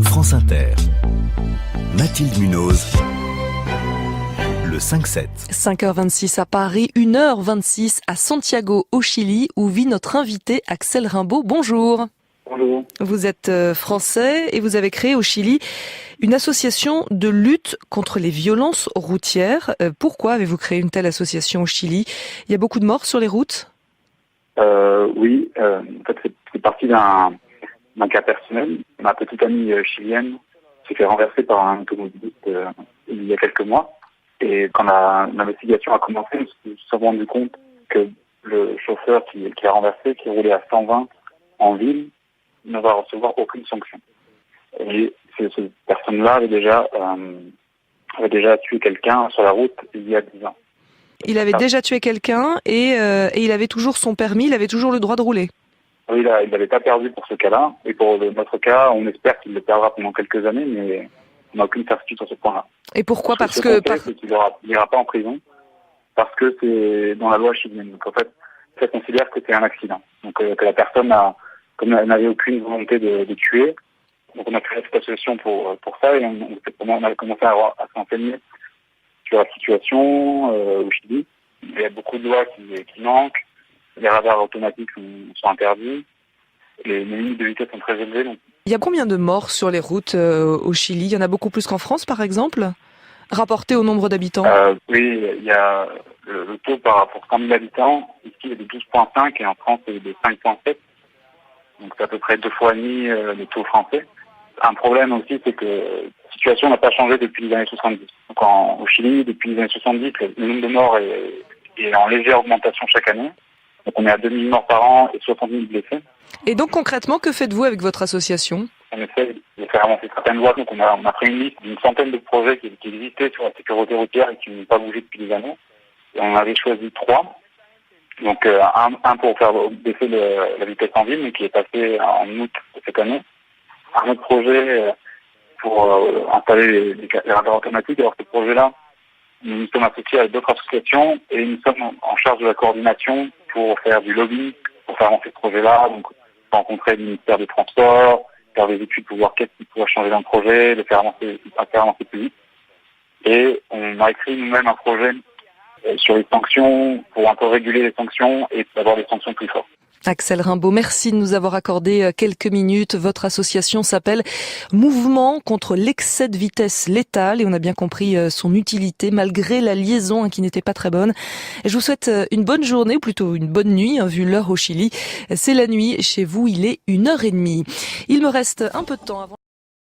France Inter. Mathilde Munoz. Le 5-7. 5h26 à Paris, 1h26 à Santiago au Chili où vit notre invité Axel Rimbaud. Bonjour. Bonjour. Vous êtes français et vous avez créé au Chili une association de lutte contre les violences routières. Pourquoi avez-vous créé une telle association au Chili? Il y a beaucoup de morts sur les routes? Oui, en fait c'est parti d'un cas personnel. Ma petite amie chilienne s'est fait renverser par un automobiliste il y a quelques mois. Et quand l'investigation a commencé, on s'est rendu compte que le chauffeur qui a renversé, qui roulait à 120 en ville, ne va recevoir aucune sanction. Et cette personne-là avait déjà tué quelqu'un sur la route il y a 10 ans. Il avait déjà tué quelqu'un et il avait toujours son permis, il avait toujours le droit de rouler. Oui, il n'avait pas perdu pour ce cas-là. Et pour notre cas, on espère qu'il le perdra pendant quelques années, mais on n'a aucune certitude sur ce point-là. Et pourquoi? C'est qu'il n'ira pas en prison, parce que c'est dans la loi chilienne. Donc en fait, ça considère que c'est un accident. Donc que la personne n'avait aucune volonté de tuer. Donc on a créé cette association pour ça, et on a commencé à s'enseigner sur la situation au Chili. Il y a beaucoup de lois qui manquent. Les radars automatiques sont interdits. Les limites de vitesse sont très élevées. Donc... Il y a combien de morts sur les routes au Chili? Il y en a beaucoup plus qu'en France, par exemple, rapporté au nombre d'habitants? Oui, il y a le taux pour 100 000 habitants. Ici, il est de 12,5 et en France, il est de 5,7. Donc c'est à peu près 2 fois et demi le taux français. Un problème aussi, c'est que la situation n'a pas changé depuis les années 70. Donc au Chili, depuis les années 70, le nombre de morts est en légère augmentation chaque année. Donc on est à 2000 morts par an et 60 000 blessés. Et donc concrètement, que faites-vous avec votre association? On essaie de faire avancer certaines lois. Donc on a pris une liste d'une centaine de projets qui existaient sur la sécurité routière et qui n'ont pas bougé depuis des années. Et on avait choisi 3. Donc un pour faire baisser la vitesse en ville, mais qui est passé en août de cette année. Un autre projet pour installer les radars automatiques. Alors ce projet-là, nous nous sommes associés avec d'autres associations et nous sommes en charge de la coordination pour faire du lobby, pour faire avancer ce projet-là. Donc rencontrer le ministère des Transports, faire des études pour voir qu'est-ce qui pourrait changer dans le projet, le faire avancer plus vite. Et on a écrit nous-mêmes un projet sur les sanctions, pour un peu réguler les sanctions et avoir des sanctions plus fortes. Axel Rimbaud, merci de nous avoir accordé quelques minutes. Votre association s'appelle Mouvement contre l'excès de vitesse létale et on a bien compris son utilité malgré la liaison qui n'était pas très bonne. Et je vous souhaite une bonne journée ou plutôt une bonne nuit vu l'heure au Chili. C'est la nuit, chez vous il est 1h30. Il me reste un peu de temps avant